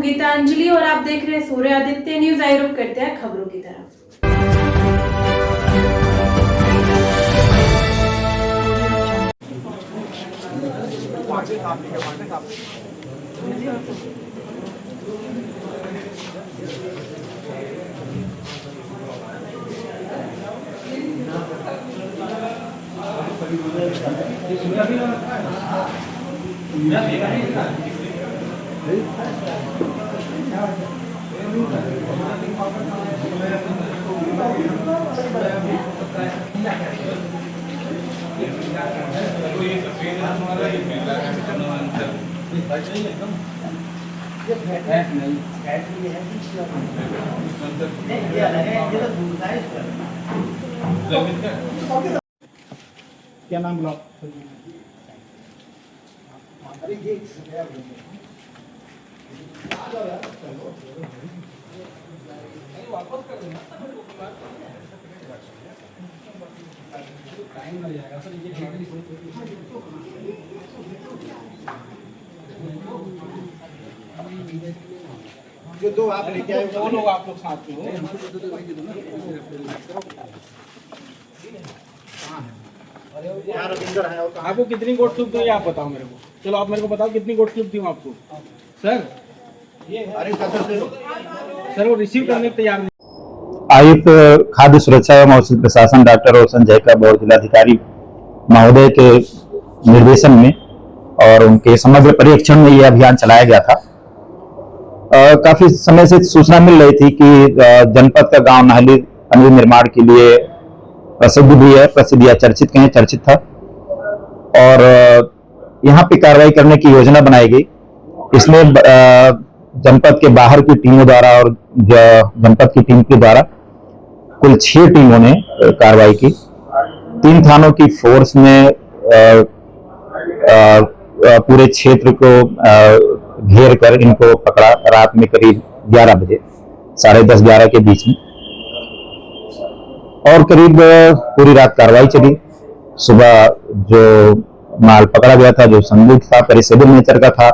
गीतांजलि और आप देख रहे हैं सूर्य आदित्य न्यूज। आइए रुक करते हैं खबरों की तरफ। क्या नाम बोला? टाइम लग जाएगा सर। जो दो आप लेके आए वो लोग आप लोग साथ में हो। आपको कितनी गोट स्लिप दी आप बताओ मेरे को। चलो आप मेरे को बताओ कितनी गोट स्लिप दी हूँ आपको। सर सर वो रिसीव करने के तैयार नहीं। आयुक्त खाद्य सुरक्षा एवं औषध प्रशासन डॉक्टर रोशन जैकब और जिलाधिकारी महोदय के निर्देशन में और उनके समग्र पर्यवेक्षण में यह अभियान चलाया गया था। काफी समय से सूचना मिल रही थी कि जनपद का गांव नाहली पनीर निर्माण के लिए प्रसिद्ध भी है, प्रसिद्ध या चर्चित कहें, चर्चित था और यहाँ पे कार्रवाई करने की योजना बनाई गई। इसमें जनपद के बाहर की टीमों द्वारा और जनपद की टीम के द्वारा कुल 6 टीमों ने कार्रवाई की। 3 थानों की फोर्स ने पूरे क्षेत्र को घेर कर इनको पकड़ा रात में करीब 11 बजे, 10:30-11 के बीच में, और करीब पूरी रात कार्रवाई चली। सुबह जो माल पकड़ा गया था, जो संदिग्ध था, पेरिसेबल नेचर का था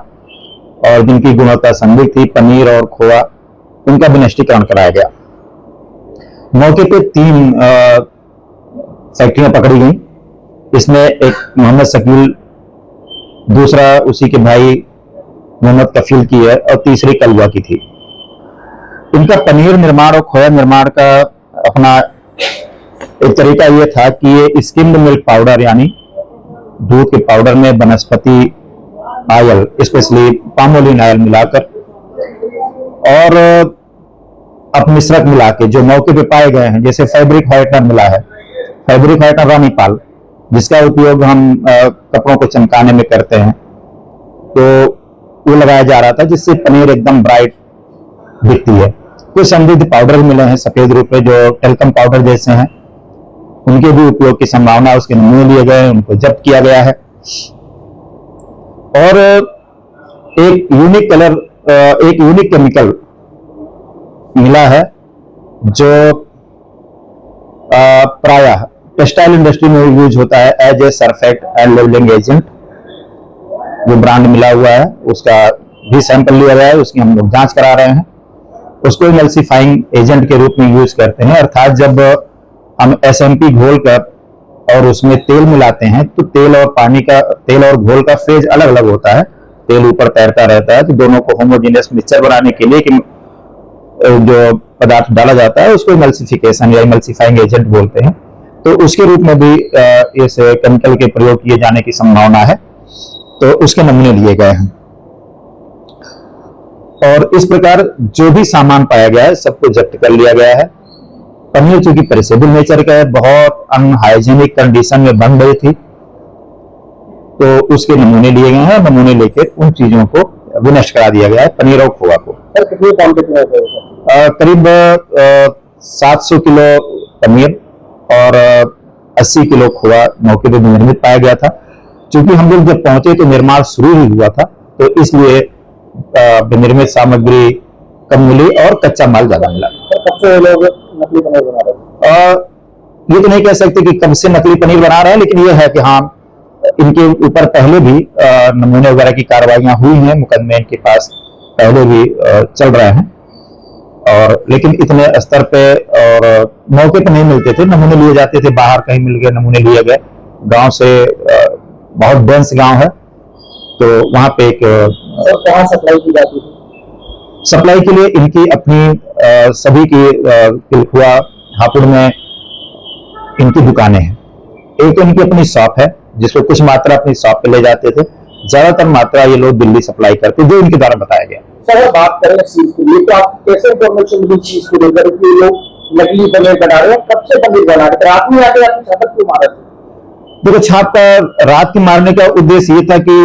और जिनकी गुणवत्ता संदिग्ध थी, पनीर और खोआ, उनका विनिष्टीकरण कराया गया। मौके पे 3 फैक्ट्रियां पकड़ी गई। इसमें एक मोहम्मद शकील, दूसरा उसी के भाई मोहम्मद कफील की है और तीसरी कलवा की थी। इनका पनीर निर्माण और खोया निर्माण का अपना एक तरीका यह था कि ये स्किम्ड मिल्क पाउडर यानी दूध के पाउडर में वनस्पति ऑयल, स्पेशली पामोलिन ऑयल मिलाकर और अपमिश्रक मिला के जो मौके पे पाए गए हैं, जैसे फैब्रिक व्हाइटनर मिला है, फैब्रिक व्हाइटनर रानीपाल, जिसका उपयोग हम कपड़ों को चमकाने में करते हैं, तो वो लगाया जा रहा था, जिससे पनीर एकदम ब्राइट दिखती है। कुछ संदिग्ध पाउडर मिले हैं सफेद रूप में जो टेल्कम पाउडर जैसे हैं, उनके भी उपयोग की संभावना, उसके नमूने लिए गए, उनको जब्त किया गया है। और एक यूनिक केमिकल मिला है जो प्रायः टेक्सटाइल इंडस्ट्री में यूज होता है as a surfactant and levelling agent. जो ब्रांड मिला हुआ है उसका भी सैंपल लिया गया है, उसकी हम लोग जांच करा रहे हैं। उसको इमल्सिफाइंग एजेंट के रूप में यूज करते हैं, अर्थात जब हम SMP घोल कर और उसमें तेल मिलाते हैं तो तेल और घोल का फेज अलग अलग होता है। तेल ऊपर तैरता रहता है, तो दोनों को होमोजेनियस मिक्सचर बनाने के लिए कि जो पदार्थ डाला जाता है उसको इमल्सिफिकेशन या इमल्सिफाइंग एजेंट बोलते हैं। तो उसके रूप में भी इस केमिकल के प्रयोग किए जाने की संभावना है, तो उसके नमूने लिए गए हैं। और इस प्रकार जो भी सामान पाया गया है सबको जब्त कर लिया गया है। पनीर चूंकि पेरिसेबल नेचर का है, बहुत अनहाइजीनिक कंडीशन में बन रही थी, तो उसके नमूने लिए गए हैं। नमूने लेकर उन चीजों को विनष्ट करा दिया गया है, पनीर और खोआ को। कितने क्वांटिटी है? करीब 700 किलो पनीर और 80 किलो खोआ मौके पर निर्मित पाया गया था। क्योंकि हम लोग जब पहुंचे तो निर्माण शुरू ही हुआ था, तो इसलिए निर्मित सामग्री कम मिली और कच्चा माल ज्यादा मिला। कब से लोग नकली पनीर बना रहे हैं? ये तो नहीं कह सकते कि कब से नकली पनीर बना रहे हैं, लेकिन ये है कि हाँ, इनके ऊपर पहले भी नमूने वगैरह की कार्रवाइयां हुई हैं, मुकदमे इनके पास पहले भी चल रहे हैं, और लेकिन इतने स्तर पे और मौके पे नहीं मिलते थे। नमूने लिए जाते थे, बाहर कहीं मिल गए, नमूने लिए गए। गांव से बहुत डेंस गांव है, तो वहां पे एक कहाँ सप्लाई की जाती है? सप्लाई के लिए इनकी अपनी सभी की पिलखुआ हापुड़ में इनकी दुकानें हैं। एक तो इनकी अपनी शॉप है जिसको कुछ मात्रा अपनी शॉप पे ले जाते थे, ज्यादातर मात्रा ये लोग दिल्ली सप्लाई करते, जो इनके द्वारा बताया गया। सर अगर बात करें इस चीज के लिए, तो आप कैसे इन्फॉर्मेशन मिली चीज को लेकर कि लोग नकली पनीर बना रहे हैं? कब से पनीर बना रहे थे? रात में आके आपकी छापक क्यों मारा था? देखो, छाप का रात के मारने का उद्देश्य ये था कि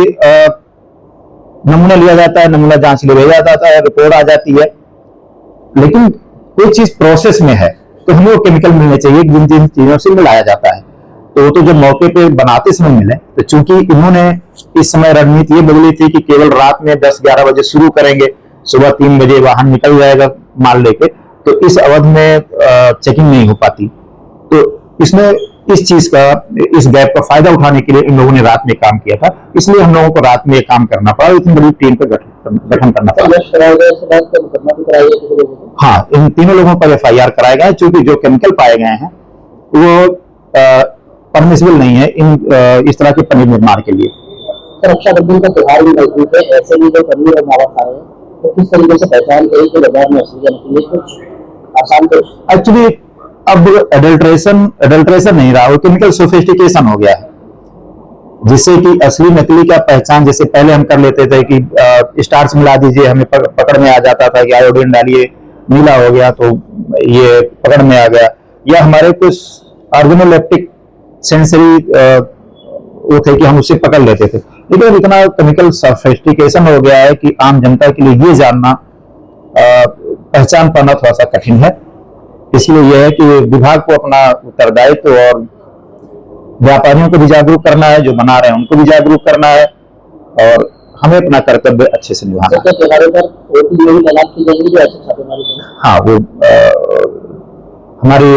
नमूना लिया जाता है, नमूना जांच के लिए भेजा जाता है, रिपोर्ट आ जाती है, लेकिन कोई चीज प्रोसेस में है तो हमें वो केमिकल मिलने चाहिए जिन जिन चीजों से मिलाया जाता है। तो वो तो जब मौके पे बनाते समय मिले, तो चूंकि इन्होंने इस समय रणनीति ये बदली थी कि केवल रात में 10-11 बजे शुरू करेंगे, सुबह 3 बजे वाहन निकल जाएगा माल लेके, तो इस अवधि में चेकिंग नहीं हो पाती। तो इसमें इस चीज का, इस गैप का फायदा उठाने के लिए इन लोगों ने रात में काम किया था, इसलिए हम लोगों को रात में काम करना पड़ा, इतनी बड़ी टीम का गठन करना पड़ा। हाँ, इन तीनों लोगों पर FIR कराए गए, चूंकि जो केमिकल पाए गए हैं वो परमिसिबल नहीं है इस तरह के पनीर निर्माण के लिए। रक्षाबंधन का त्योहार भी नजदीक है, ऐसे में जो पनीर और मावा खा रहे हैं, तो किस तरीके से पहचान करें कि बाजार में असली है? कुछ आसान तो एक्चुअली अब एडल्ट्रेशन नहीं रहा, वो केमिकल सोफिस्टिकेशन हो गया है, जिससे कि असली नकली का पहचान, जैसे पहले हम कर लेते थे कि स्टार्च मिला दीजिए, हमें पकड़ में आ जाता था कि आयोडीन डालिए, नीला हो गया तो ये पकड़ में आ गया, या हमारे कुछ ऑर्गेनोलेप्टिक सेंसरी वो थे कि हम उसे पकड़ लेते थे। लेकिन इतना केमिकल सोफिस्टिकेशन हो गया है कि आम जनता के लिए ये जानना, पहचान पाना थोड़ा सा कठिन है। इसलिए यह है कि विभाग को अपना उत्तरदायित्व और व्यापारियों को भी जागरूक करना है, जो बना रहे हैं उनको भी जागरूक करना है, और हमें अपना कर्तव्य अच्छे से निभाना है। हाँ, वो हमारी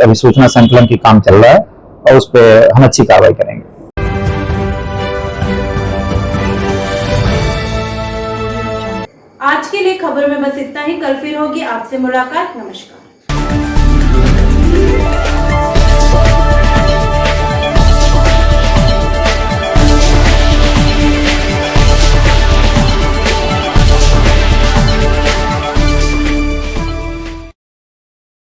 अभी सूचना संकलन की काम चल रहा है और उस पर हम अच्छी कार्रवाई करेंगे। आज के लिए खबरों में बस इतना ही। कल फिर होगी आपसे मुलाकात। नमस्कार।